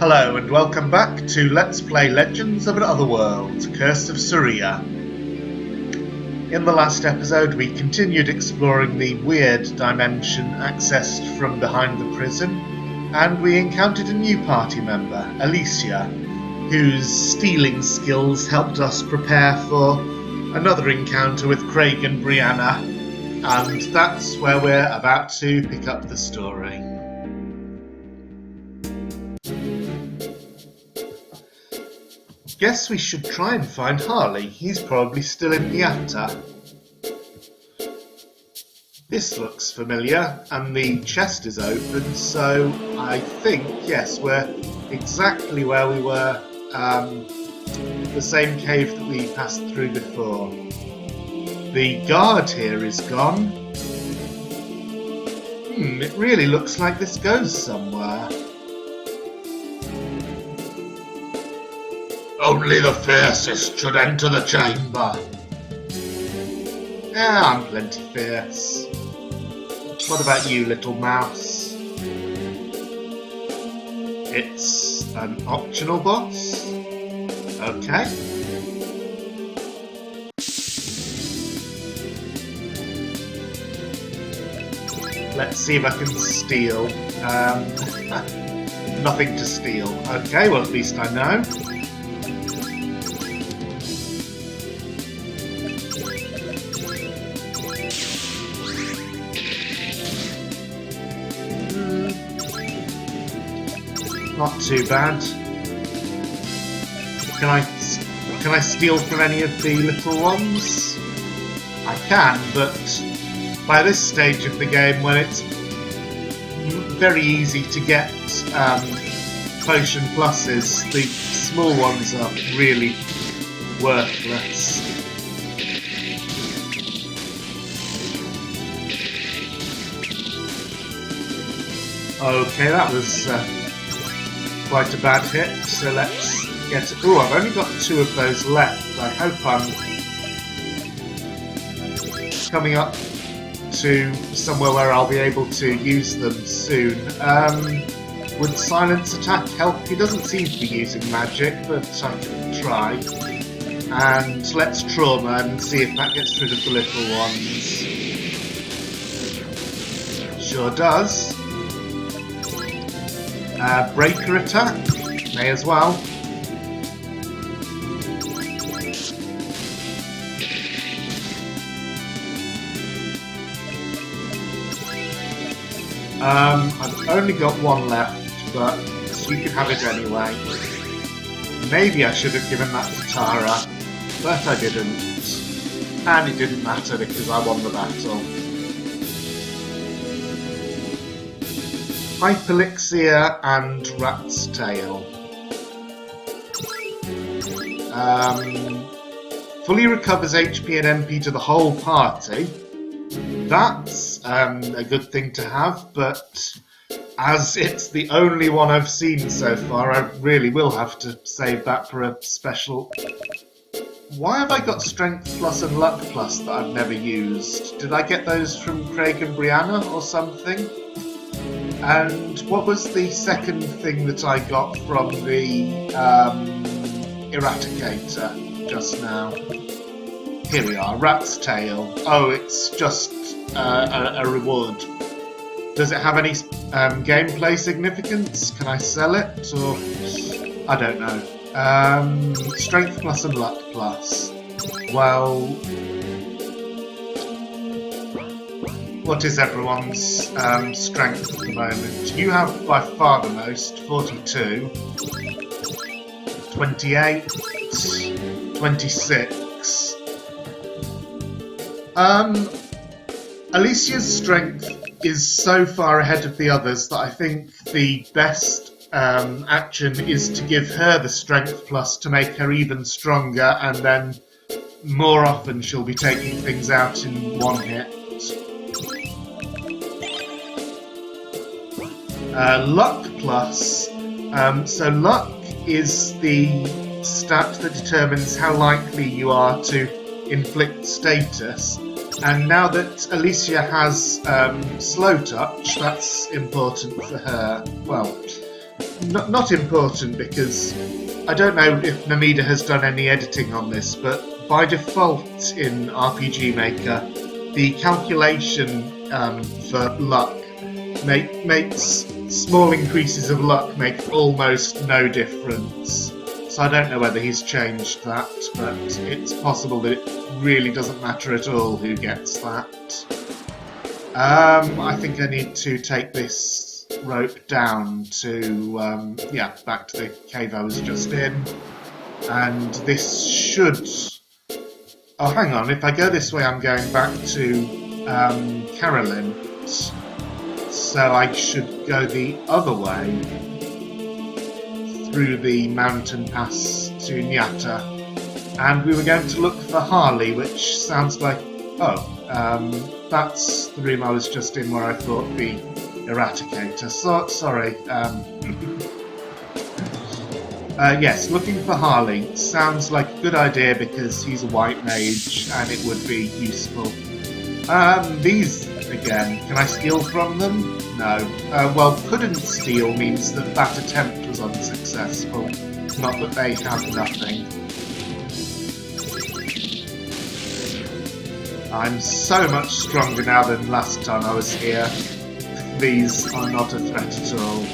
Hello and welcome back to Let's Play Legends of Another World, Curse of Saria. In the last episode we continued exploring the weird dimension accessed from behind the prison, and we encountered a new party member, Alicia, whose stealing skills helped us prepare for another encounter with Craig and Brianna, and that's where we're about to pick up the story. Guess we should try and find Harley. He's probably still in Niata. This looks familiar, and the chest is open, so I think, yes, we're exactly where we were, the same cave that we passed through before. The guard here is gone. It really looks like this goes somewhere. Only the fiercest should enter the chamber. Yeah, I'm plenty fierce. What about you, little mouse? It's an optional boss? Okay. Let's see if I can steal. Nothing to steal. Okay, well at least I know. Not too bad. Can I steal from any of the little ones? I can, but by this stage of the game, when it's very easy to get potion pluses, the small ones are really worthless. Okay, that was quite a bad hit, so let's get it. Oh, I've only got 2 of those left. I hope I'm coming up to somewhere where I'll be able to use them soon. Would silence attack help? He doesn't seem to be using magic, but I can try. And let's trauma and see if that gets rid of the little ones. Sure does. Breaker attack, may as well. I've only got 1 left, but you can have it anyway. Maybe I should have given that to Tara, but I didn't. And it didn't matter because I won the battle. Hyperlixir and Rat's Tail. Fully recovers HP and MP to the whole party. That's a good thing to have, but as it's the only one I've seen so far, I really will have to save that for a special. Why have I got Strength Plus and Luck Plus that I've never used? Did I get those from Craig and Brianna or something? And what was the second thing that I got from the Eradicator just now? Here we are, Rat's Tail. Oh, it's just a reward. Does it have any gameplay significance? Can I sell it? Or I don't know. Strength Plus and Luck Plus. Well, what is everyone's strength at the moment? You have by far the most, 42, 28, 26. Alicia's strength is so far ahead of the others that I think the best action is to give her the strength plus to make her even stronger, and then more often she'll be taking things out in 1 hit. Luck plus. So luck is the stat that determines how likely you are to inflict status. And now that Alicia has slow touch, that's important for her. Well, not important because I don't know if Namida has done any editing on this, but by default in RPG Maker, the calculation for luck makes small increases of luck make almost no difference. So I don't know whether he's changed that, but it's possible that it really doesn't matter at all who gets that. I think I need to take this rope down to, yeah, back to the cave I was just in. And this should... Oh, hang on, if I go this way I'm going back to Carolyn. So I should go the other way through the mountain pass to Nyata. And we were going to look for Harley, which sounds like... Oh, that's the room I was just in where I thought the Eradicator. Sorry. Yes, looking for Harley sounds like a good idea because he's a white mage and it would be useful. These again, can I steal from them? No. Well, couldn't steal means that that attempt was unsuccessful, not that they have nothing. I'm so much stronger now than last time I was here. These are not a threat at all.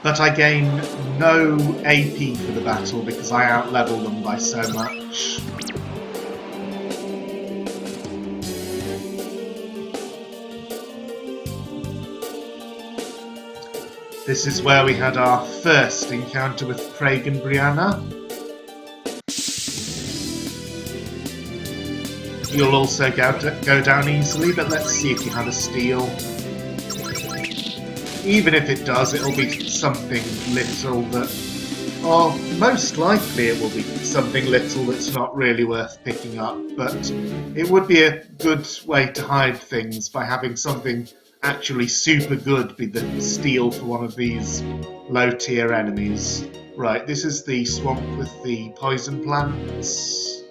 But I gain no AP for the battle because I outlevel them by so much. This is where we had our first encounter with Craig and Brianna. You'll also go down easily, but let's see if you have a steal. Even if it does, it'll be something little that... Or most likely it will be something little that's not really worth picking up, but it would be a good way to hide things by having something actually super good be the steal for one of these low tier enemies. Right, this is the swamp with the poison plants.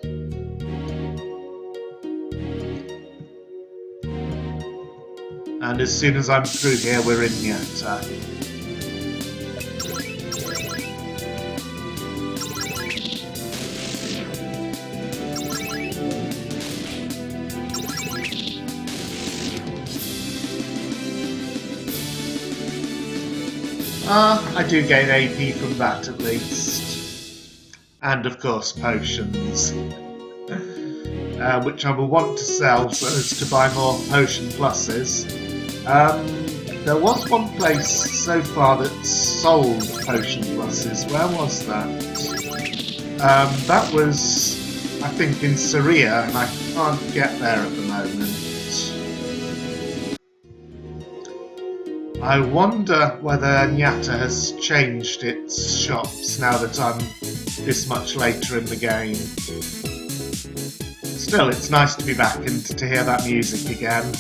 And as soon as I'm through here, we're in Nyata. I do gain AP from that at least. And of course potions. Which I will want to sell so as to buy more potion pluses. There was one place so far that sold potion pluses. Where was that? That was, I think, in Saria, and I can't get there at the moment. I wonder whether Nyata has changed its shops now that I'm this much later in the game. Still, it's nice to be back and to hear that music again.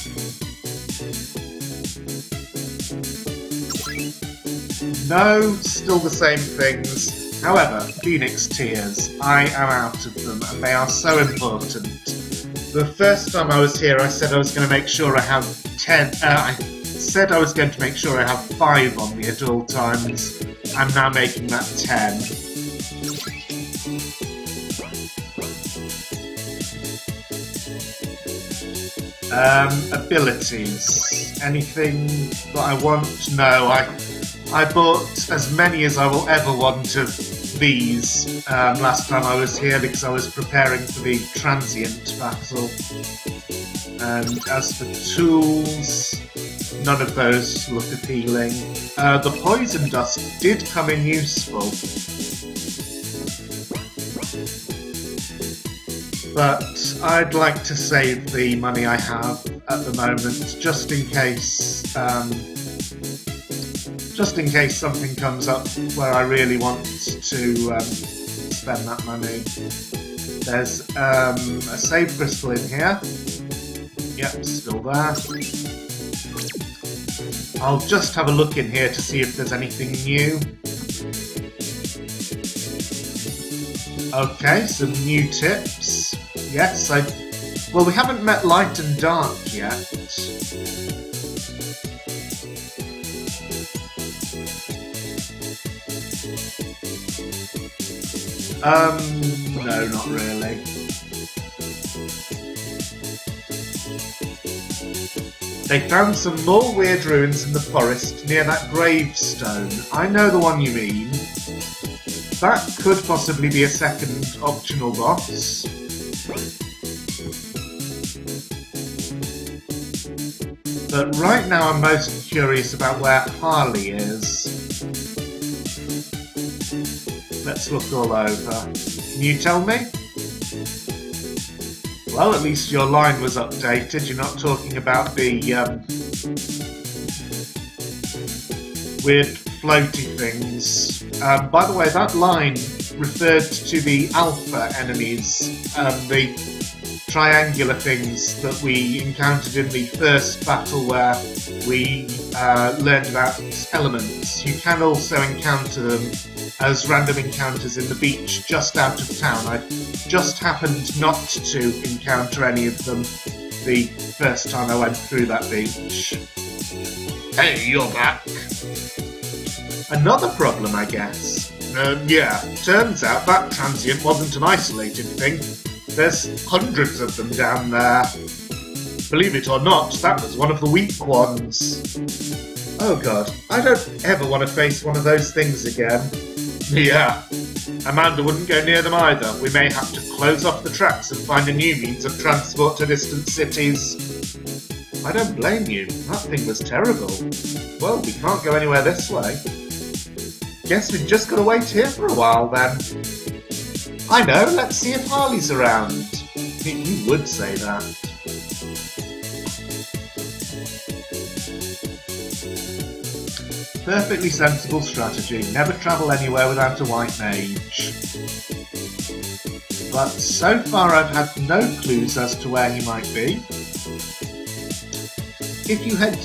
No, still the same things. However, Phoenix Tears, I am out of them, and they are so important. The first time I was here, I said I was going to make sure I have 10. I said I was going to make sure I have 5 on me at all times. I'm now making that 10. Abilities. Anything that I want? No, I bought as many as I will ever want of these last time I was here because I was preparing for the transient battle. And as for tools, none of those look appealing. The poison dust did come in useful. But I'd like to save the money I have at the moment, just in case something comes up where I really want to spend that money. There's a save crystal in here. Yep, still there. I'll just have a look in here to see if there's anything new. Okay, some new tips. Yes, well, we haven't met Light and Dark yet. No, not really. They found some more weird ruins in the forest near that gravestone. I know the one you mean. That could possibly be a second optional boss. But right now I'm most curious about where Harley is. Let's look all over. Can you tell me? Well, at least your line was updated. You're not talking about the weird floaty things. By the way, that line referred to the alpha enemies, the triangular things that we encountered in the first battle where we learned about elements. You can also encounter them as random encounters in the beach just out of town. I just happened not to encounter any of them the first time I went through that beach. Hey, you're back. Another problem, I guess. Yeah, turns out that transient wasn't an isolated thing. There's hundreds of them down there. Believe it or not, that was one of the weak ones. Oh god, I don't ever want to face one of those things again. Yeah, Amanda wouldn't go near them either. We may have to close off the tracks and find a new means of transport to distant cities. I don't blame you. That thing was terrible. Well, we can't go anywhere this way. Guess we've just got to wait here for a while then. I know, let's see if Harley's around. You would say that. Perfectly sensible strategy. Never travel anywhere without a white mage. But so far I've had no clues as to where he might be. If you head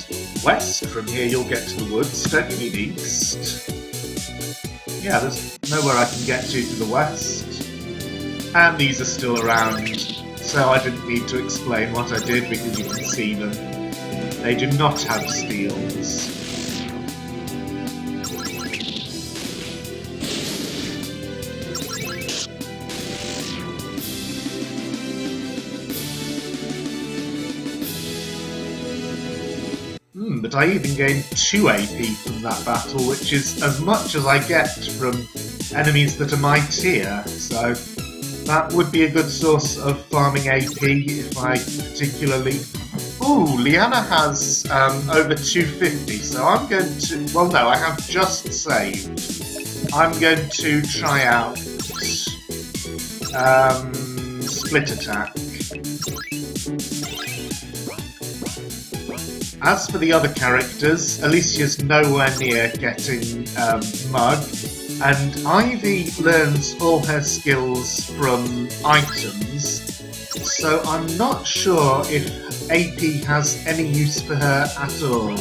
west from here you'll get to the woods, don't you mean east? Yeah, there's nowhere I can get to the west. And these are still around, so I didn't need to explain what I did because you can see them. They do not have steels. But I even gained 2 AP from that battle, which is as much as I get from enemies that are my tier, so that would be a good source of farming AP if I particularly... Ooh, Liana has over 250, so I'm going to... Well, no, I have just saved. I'm going to try out Split Attack. As for the other characters, Alicia's nowhere near getting Mug, and Ivy learns all her skills from items, so I'm not sure if AP has any use for her at all.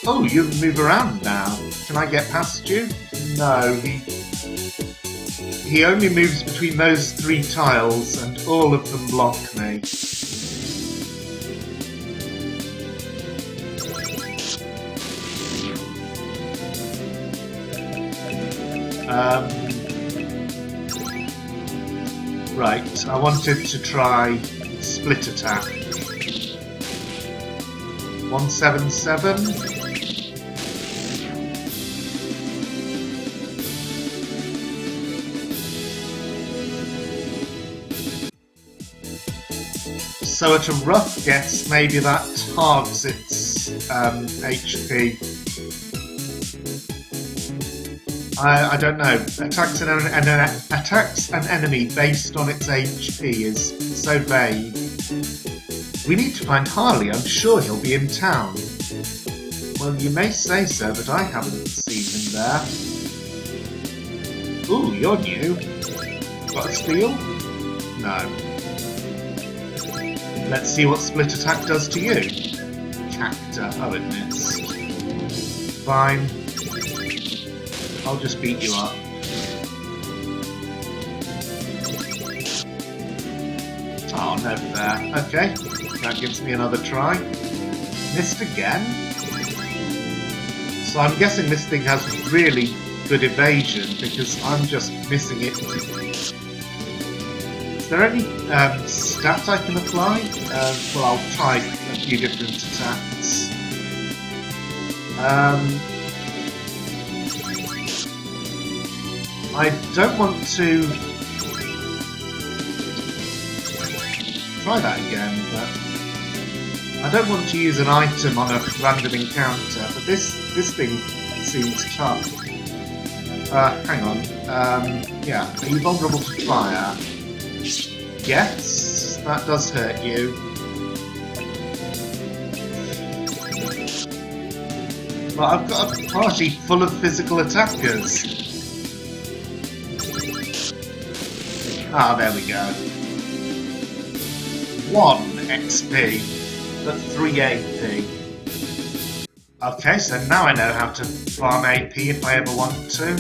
Oh, you move around now. Can I get past you? No, he only moves between those 3 tiles, and all of them block me. Right, I wanted to try Split Attack. 177. So at a rough guess, maybe that halves its HP. I don't know. Attacks an enemy based on its HP is so vague. We need to find Harley. I'm sure he'll be in town. Well, you may say so, but I haven't seen him there. Ooh, you're new. Got a steal? No. Let's see what Split Attack does to you. Cacta. Oh, it missed. Fine. I'll just beat you up. Oh, no fair. Okay, that gives me another try. Missed again? So I'm guessing this thing has really good evasion because I'm just missing it. Is there any stat I can apply? Well, I'll try a few different attacks. I don't want to try that again, but I don't want to use an item on a random encounter, but this thing seems tough. Hang on. Yeah, are you vulnerable to fire? Yes, that does hurt you. But I've got a party full of physical attackers. Ah, there we go. 1 XP, but 3 AP. Okay, so now I know how to farm AP if I ever want to.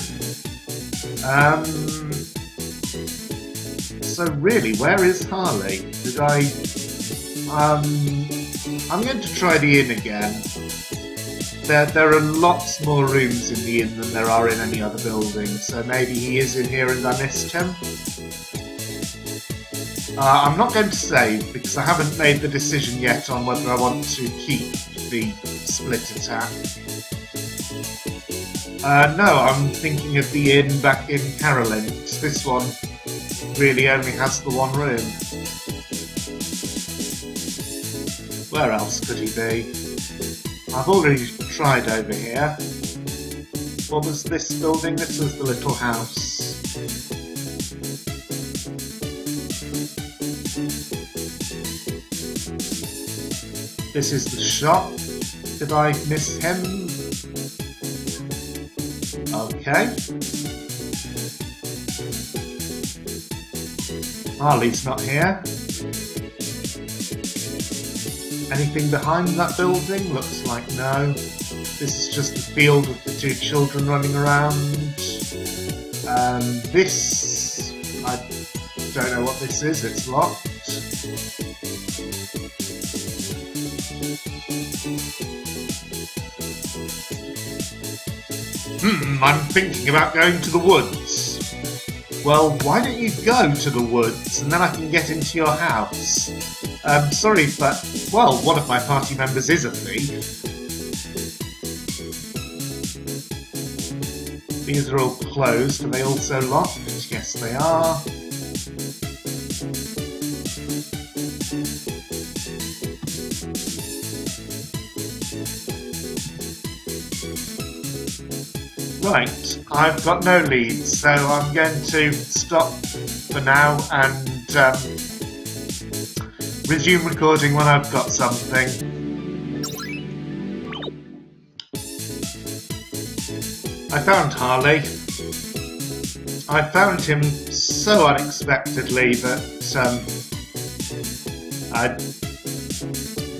So really, where is Harley? Did I... I'm going to try the inn again. There are lots more rooms in the inn than there are in any other building, so maybe he is in here and I missed him. I'm not going to save because I haven't made the decision yet on whether I want to keep the split attack. No, I'm thinking of the inn back in Carolyn's. This one really only has the one room. Where else could he be? I've already tried over here. What was this building? This was the little house. This is the shop. Did I miss him? Okay. Harley's not here. Anything behind that building? Looks like no. This is just the field with the 2 children running around. This... I don't know what this is. It's locked. I'm thinking about going to the woods. Well, why don't you go to the woods and then I can get into your house? Sorry, but, well, one of my party members is a thief. These are all closed. Are they also locked? Yes, they are. Right, I've got no leads, so I'm going to stop for now and resume recording when I've got something. I found Harley. I found him so unexpectedly that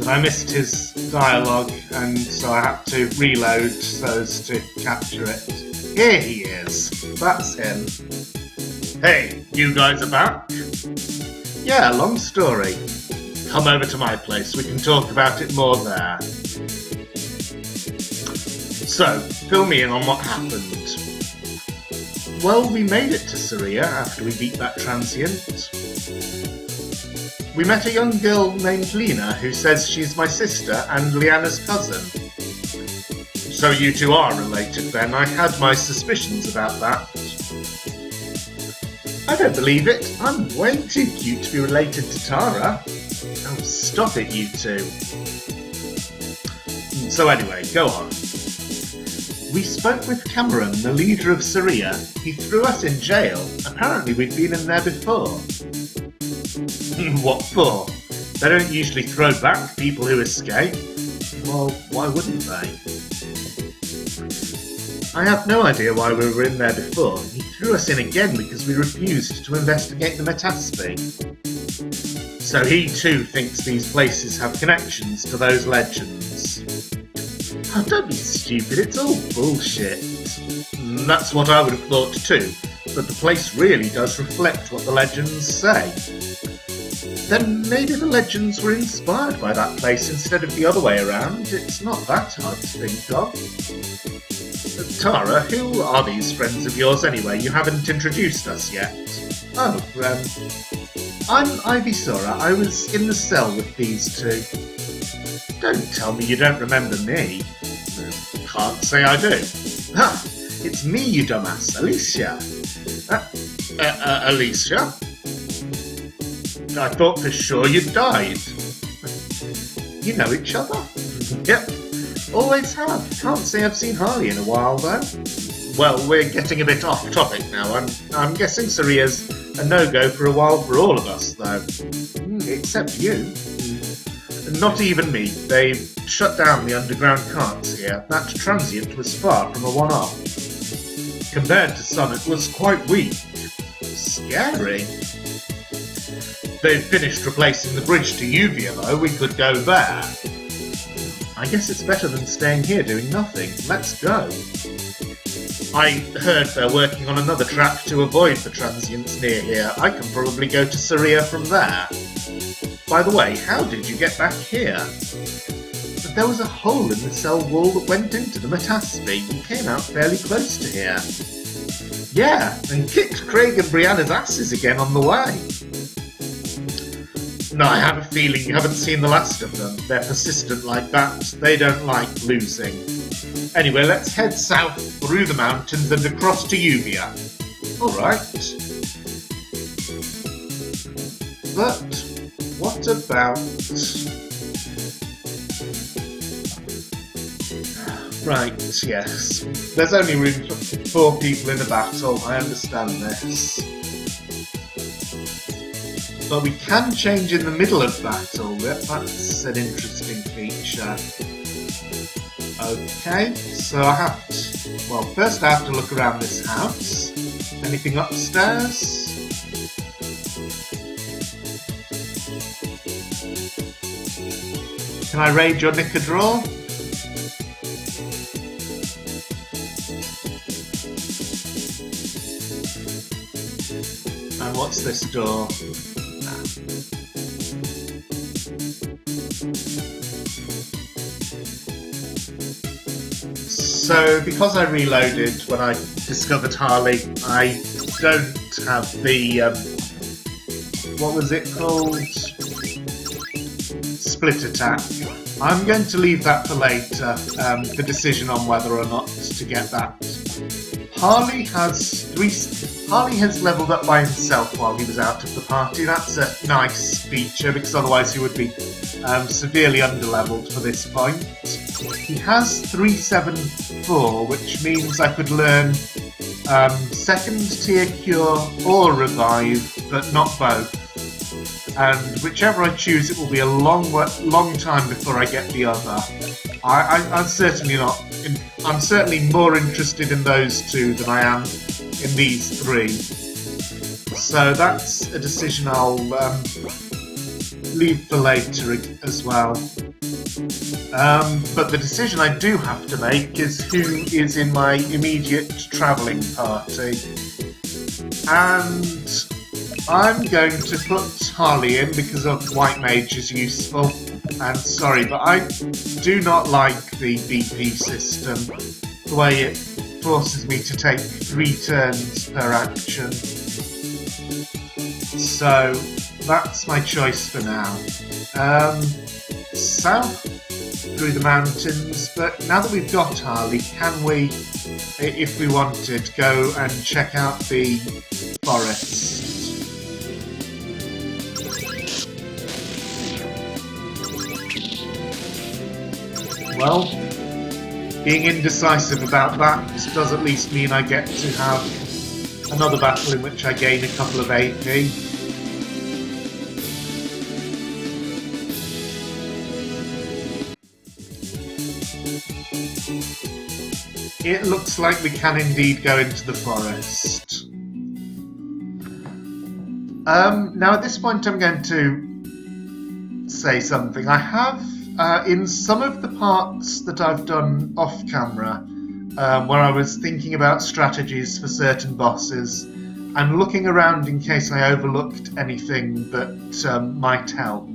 I missed his dialogue, and so I had to reload so as to capture it. Here he is. That's him. Hey, you guys are back? Yeah, long story. Come over to my place. We can talk about it more there. So, fill me in on what happened. Well, we made it to Saria after we beat that transient. We met a young girl named Lena who says she's my sister and Leanna's cousin. So you two are related then. I had my suspicions about that. I don't believe it. I'm way too cute to be related to Tara. Oh, stop it, you two. So anyway, go on. We spoke with Cameron, the leader of Saria. He threw us in jail. Apparently we'd been in there before. What for? They don't usually throw back people who escape. Well, why wouldn't they? I have no idea why we were in there before. He threw us in again because we refused to investigate the Metaspe. So he too thinks these places have connections to those legends. Oh, don't be stupid, it's all bullshit. That's what I would have thought too, but the place really does reflect what the legends say. Then maybe the legends were inspired by that place instead of the other way around. It's not that hard to think of. Tara, who are these friends of yours anyway? You haven't introduced us yet. Oh, I'm Ivy Sora. I was in the cell with these two. Don't tell me you don't remember me. Can't say I do. Ha! It's me, you dumbass, Alicia. Alicia? I thought for sure you'd died. You know each other? Yep, always have. Can't say I've seen Harley in a while though. Well, we're getting a bit off topic now. I'm guessing Saria's a no-go for a while for all of us though. Except you. Not even me. They've shut down the underground carts here. That transient was far from a one-off. Compared to some, it was quite weak. Scary. They've finished replacing the bridge to Uvia though, we could go there. I guess it's better than staying here doing nothing. Let's go. I heard they're working on another track to avoid the transients near here. I can probably go to Saria from there. By the way, how did you get back here? But there was a hole in the cell wall that went into the Metaspe. You came out fairly close to here. Yeah, and kicked Craig and Brianna's asses again on the way. No, I have a feeling you haven't seen the last of them. They're persistent like that. They don't like losing. Anyway, let's head south through the mountains and across to Uvia. Alright. But what about... Right, yes. There's only room for 4 people in a battle, I understand this. But we can change in the middle of battle. That's an interesting feature. Okay, so I have to... Well, first I have to look around this house. Anything upstairs? Can I raid your nick a draw? And what's this door? So, because I reloaded when I discovered Harley, I don't have the, what was it called? Split attack. I'm going to leave that for later, the decision on whether or not to get that. Harley has leveled up by himself while he was out of the party. That's a nice feature because otherwise he would be severely underleveled for this point. He has 374, which means I could learn second tier cure or revive, but not both. And whichever I choose, it will be a long time before I get the other. I'm certainly not. I'm certainly more interested in those two than I am in these 3. So that's a decision I'll leave for later as well. But the decision I do have to make is who is in my immediate travelling party. And I'm going to put Harley in because of White Mage is useful. And sorry, but I do not like the BP system. The way it forces me to take 3 turns per action. So that's my choice for now. South through the mountains, but now that we've got Harley, can we, if we wanted, go and check out the forest? Well, being indecisive about that does at least mean I get to have another battle in which I gain a couple of AP. It looks like we can indeed go into the forest. Now at this point I'm going to say something. I have, in some of the parts that I've done off camera, where I was thinking about strategies for certain bosses and looking around in case I overlooked anything that might help.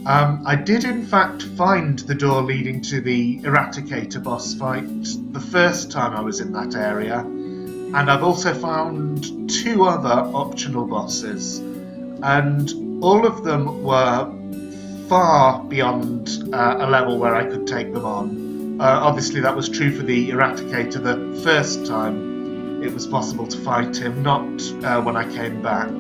I did in fact find the door leading to the Eradicator boss fight the first time I was in that area, and I've also found 2 other optional bosses, and all of them were far beyond a level where I could take them on. Obviously that was true for the Eradicator the first time it was possible to fight him, not when I came back.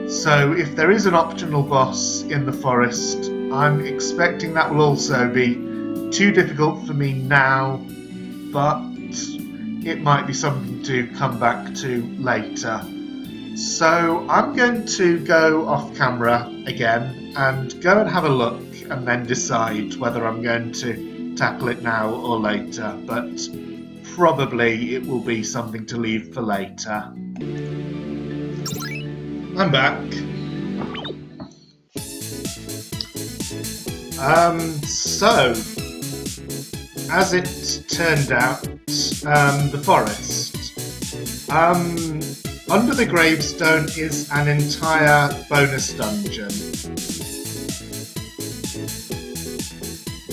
So if there is an optional boss in the forest, I'm expecting that will also be too difficult for me now, but it might be something to come back to later. So I'm going to go off camera again and go and have a look and then decide whether I'm going to tackle it now or later, but probably it will be something to leave for later. I'm back. So, as it turned out, the forest. Under the gravestone is an entire bonus dungeon.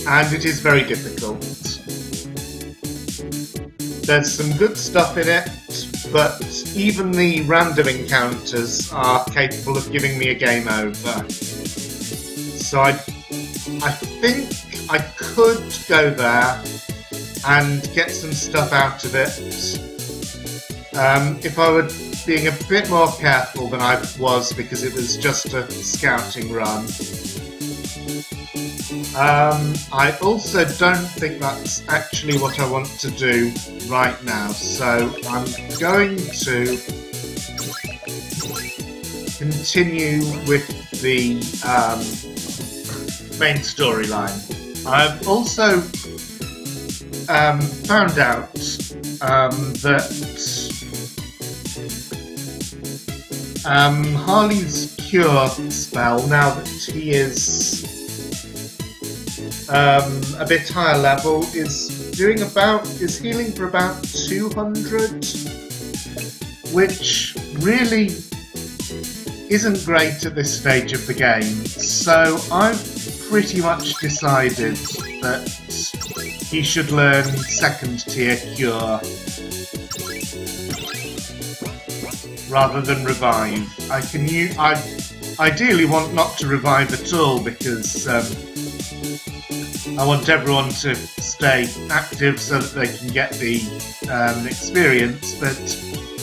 And it is very difficult. There's some good stuff in it, but even the random encounters are capable of giving me a game over. So I think I could go there and get some stuff out of it if I were being a bit more careful than I was, because it was just a scouting run. I also don't think that's actually what I want to do right now, so I'm going to continue with the main storyline. I've also found out that Harley's cure spell, now that he is a bit higher level, is healing for about 200, which really isn't great at this stage of the game. So I've pretty much decided that he should learn 2nd tier cure rather than revive. I ideally want not to revive at all, because I want everyone to stay active so that they can get the experience, but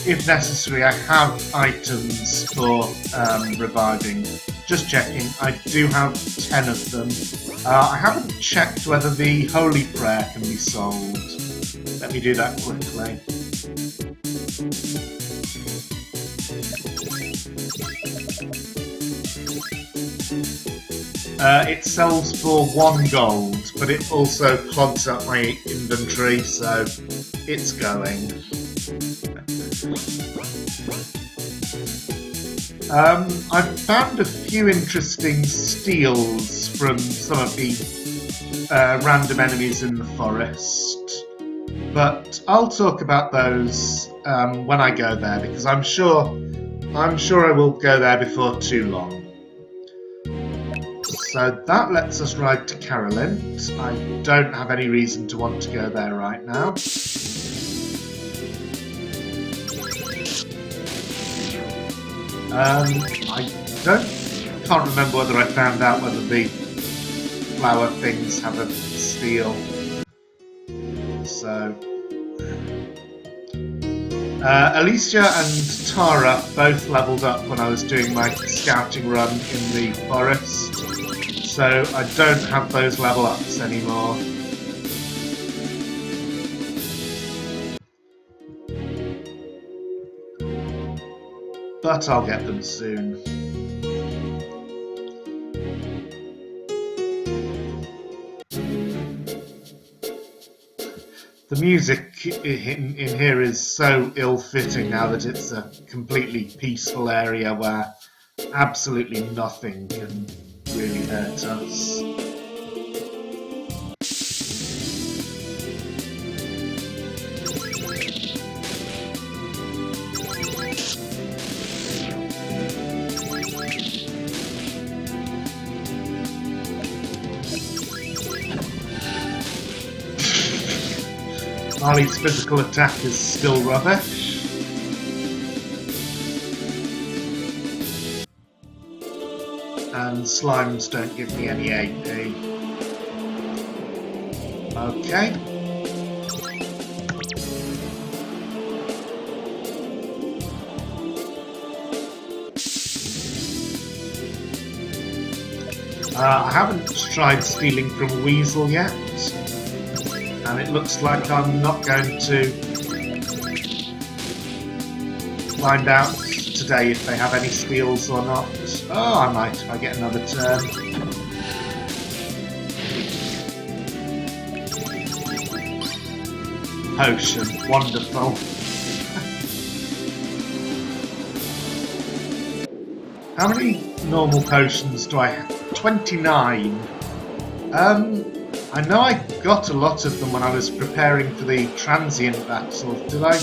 if necessary I have items for reviving. Just checking, I do have 10 of them. I haven't checked whether the Holy Prayer can be sold. Let me do that quickly. It sells for 1 gold, but it also clogs up my inventory, so it's going. I've found a few interesting steals from some of the random enemies in the forest, but I'll talk about those when I go there, because I'm sure I will go there before too long. So that lets us ride to Carolint. I don't have any reason to want to go there right now. I can't remember whether I found out whether the flower things have a steal. So Alicia and Tara both leveled up when I was doing my scouting run in the forest, so I don't have those level ups anymore. But I'll get them soon. The music in here is so ill-fitting now that it's a completely peaceful area where absolutely nothing can really hurt us. Harley's physical attack is still rubbish. And slimes don't give me any AP. Okay. I haven't tried stealing from a weasel yet, and it looks like I'm not going to find out today if they have any steals or not. Oh, I might if I get another turn. Potion, wonderful. How many normal potions do I have? 29. I know I got a lot of them when I was preparing for the transient battle. Did I?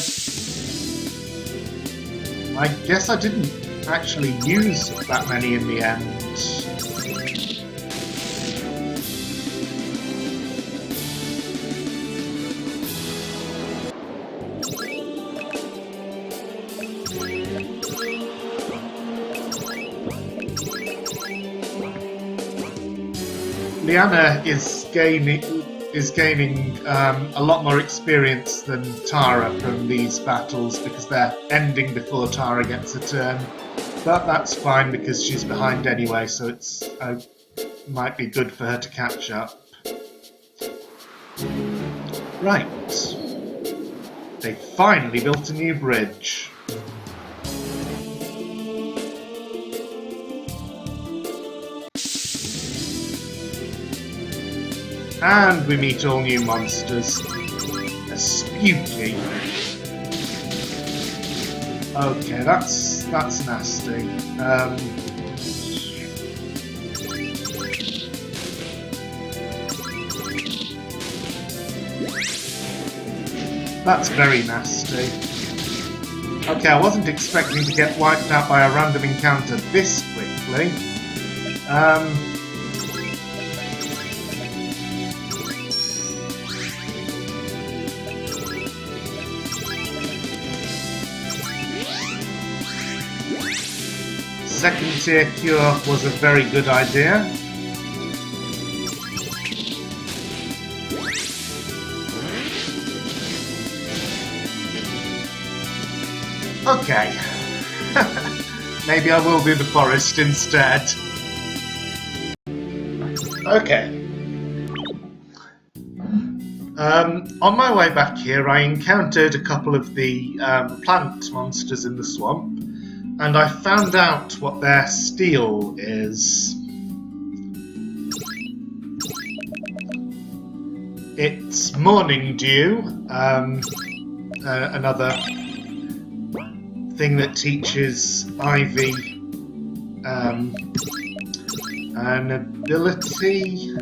I guess I didn't actually use that many in the end. Liana is gaining a lot more experience than Tara from these battles because they're ending before Tara gets a turn. But that's fine because she's behind anyway, so it's might be good for her to catch up. Right. They finally built a new bridge. And we meet all new monsters. A Spooky. Okay, that's nasty. That's very nasty. Okay, I wasn't expecting to get wiped out by a random encounter this quickly. Second tier cure was a very good idea. Okay. Maybe I will do the forest instead. Okay. On my way back here, I encountered a couple of the plant monsters in the swamp. And I found out what their steal is. It's Morning Dew, another thing that teaches Ivy an ability,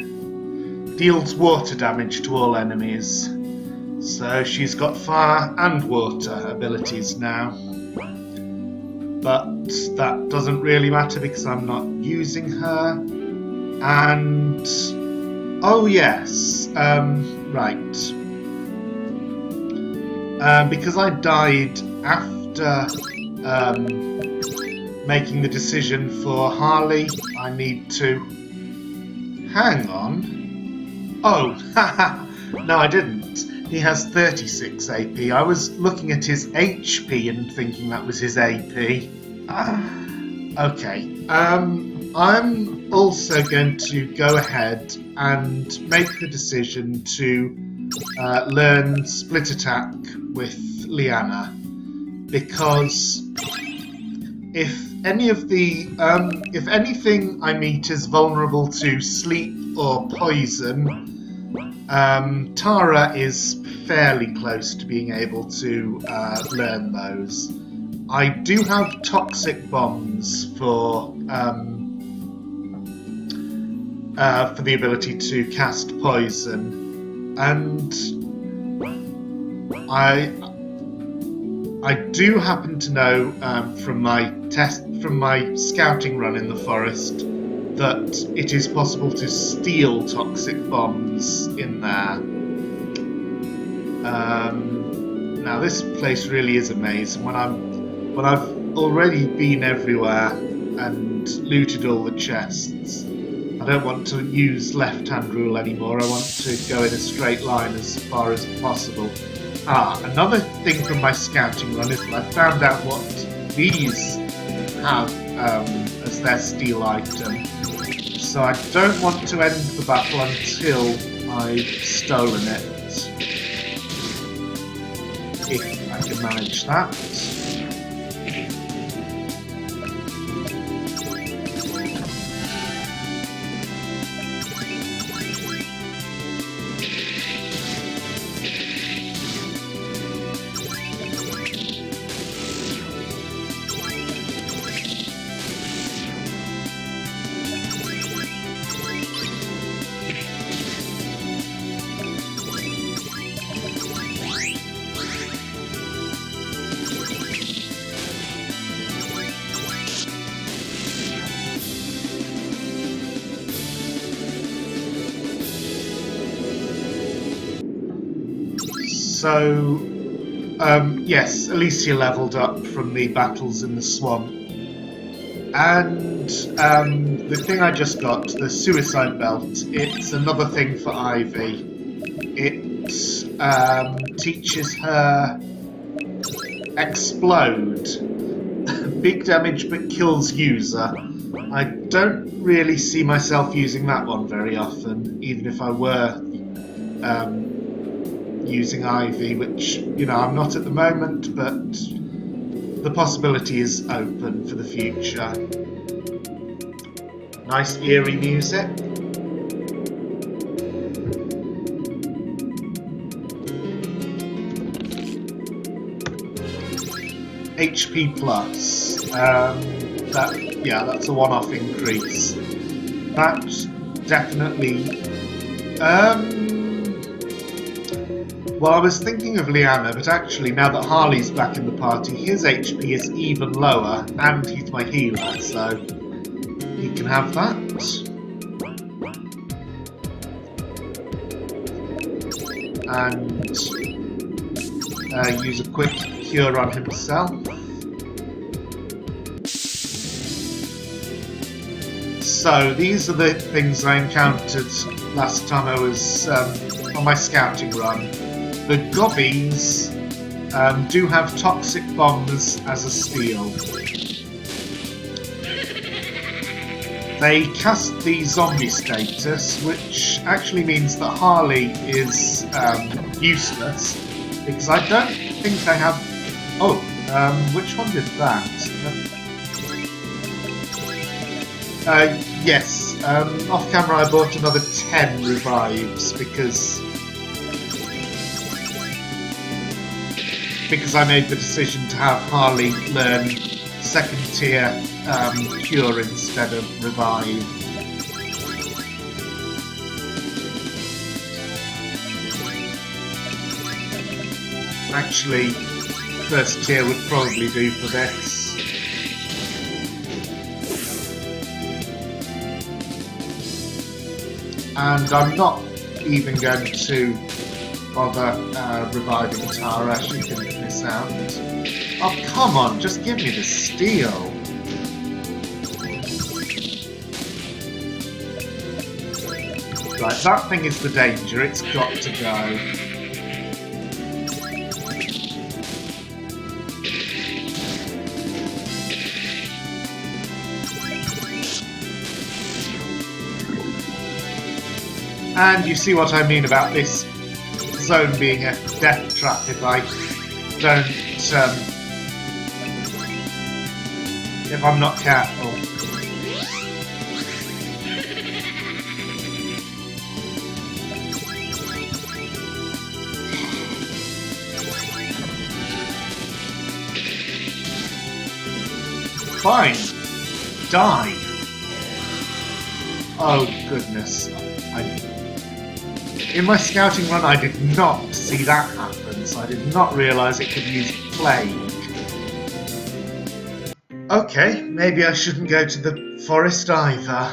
deals water damage to all enemies. So she's got fire and water abilities now. But that doesn't really matter because I'm not using her. And oh yes, right. Because I died after making the decision for Harley, I need to hang on. Oh, no, I didn't. He has 36 AP. I was looking at his HP and thinking that was his AP. Okay. I'm also going to go ahead and make the decision to learn split attack with Liana, because if anything I meet is vulnerable to sleep or poison, Tara is fairly close to being able to learn those. I do have toxic bombs for the ability to cast poison, and I do happen to know from my scouting run in the forest that it is possible to steal toxic bombs in there. Now this place really is a maze. When I've already been everywhere and looted all the chests, I don't want to use left-hand rule anymore. I want to go in a straight line as far as possible. Another thing from my scouting run is that I found out what these have as their steal item. So I don't want to end the battle until I've stolen it. If I can manage that. So, yes, Alicia leveled up from the battles in the swamp. And the thing I just got, the suicide belt, it's another thing for Ivy. It teaches her explode. Big damage but kills user. I don't really see myself using that one very often, even if I were using Ivy, which, I'm not at the moment, but the possibility is open for the future. Nice eerie music. HP plus. That's a one-off increase. That's definitely. Well, I was thinking of Liana, but actually, now that Harley's back in the party, his HP is even lower, and he's my healer, so he can have that. And use a quick cure on himself. So, these are the things I encountered last time I was on my scouting run. The gobbies do have toxic bombs as a steal. They cast the zombie status, which actually means that Harley is useless, because I don't think they have... Oh, which one did that? Yes, off camera I bought another 10 revives, because I made the decision to have Harley learn second tier cure instead of revive. Actually, first tier would probably do for this. And I'm not even going to bother reviving Tara, she can miss out. Oh, come on, just give me the steal. Right, that thing is the danger, it's got to go. And you see what I mean about this zone being a death trap if I don't, if I'm not careful. Fine. Die. Oh goodness. In my scouting run, I did not see that happen, so I did not realise it could use plague. Okay, maybe I shouldn't go to the forest either.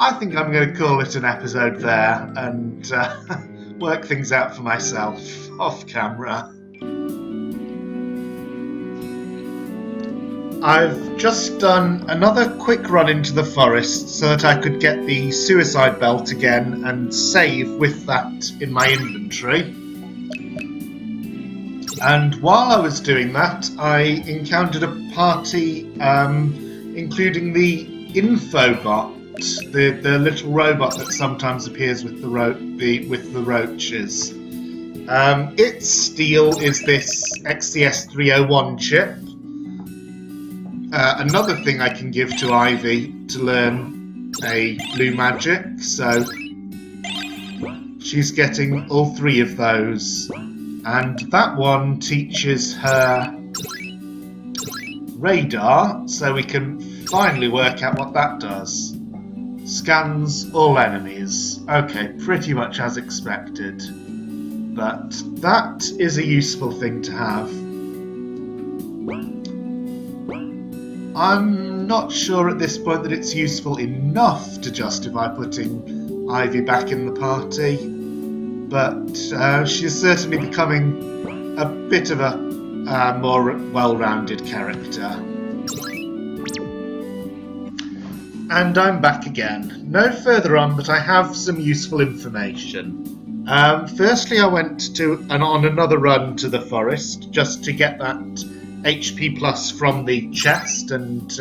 I think I'm going to call it an episode there and work things out for myself off camera. I've just done another quick run into the forest so that I could get the suicide belt again and save with that in my inventory. And while I was doing that, I encountered a party including the infobot, the little robot that sometimes appears with the roaches. Its steal is this XCS 301 chip. Another thing I can give to Ivy to learn a blue magic, so she's getting all 3 of those. And that one teaches her radar, so we can finally work out what that does. Scans all enemies. Okay, pretty much as expected. But that is a useful thing to have. I'm not sure at this point that it's useful enough to justify putting Ivy back in the party, but she's certainly becoming a bit of a more well-rounded character. And I'm back again. No further on, but I have some useful information. Firstly, I went on another run to the forest just to get that HP plus from the chest and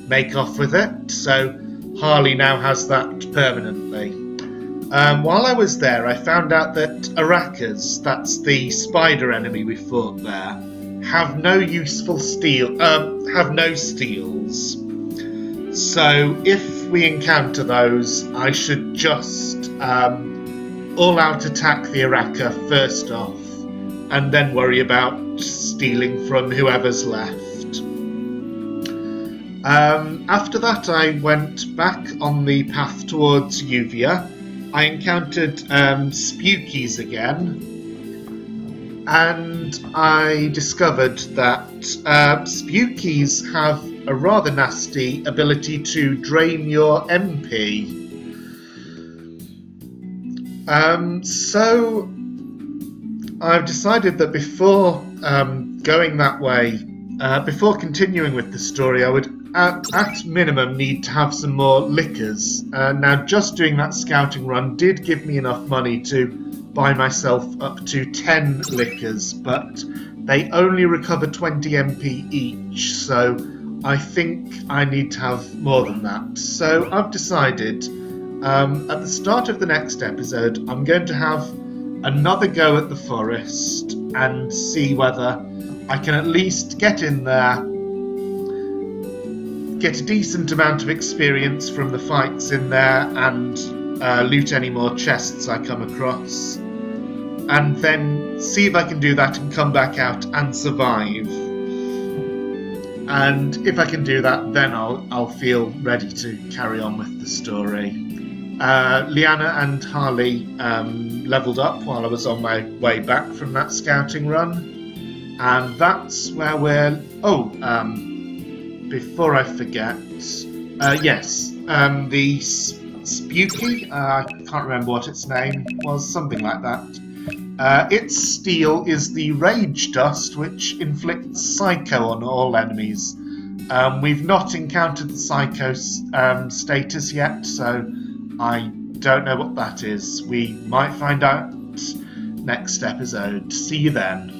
make off with it, so Harley now has that permanently. While I was there, I found out that Arakas, that's the spider enemy we fought there, have no steals. So if we encounter those, I should just all-out attack the Araka first off, and then worry about stealing from whoever's left. After that, I went back on the path towards Uvia. I encountered Spookies again, and I discovered that Spookies have a rather nasty ability to drain your MP. So I've decided that before going that way, before continuing with the story, I would at minimum need to have some more liquors. Now, just doing that scouting run did give me enough money to buy myself up to 10 liquors, but they only recover 20 MP each, so I think I need to have more than that. So I've decided at the start of the next episode, I'm going to have another go at the forest and see whether I can at least get in there, get a decent amount of experience from the fights in there, and loot any more chests I come across, and then see if I can do that and come back out and survive. And if I can do that, then I'll feel ready to carry on with the story. Liana and Harley levelled up while I was on my way back from that scouting run, and that's where we're... before I forget, yes, the Spooky, I can't remember what its name was, something like that. Its steal is the Rage Dust, which inflicts Psycho on all enemies. We've not encountered the Psycho status yet, so I don't know what that is. We might find out next episode. See you then.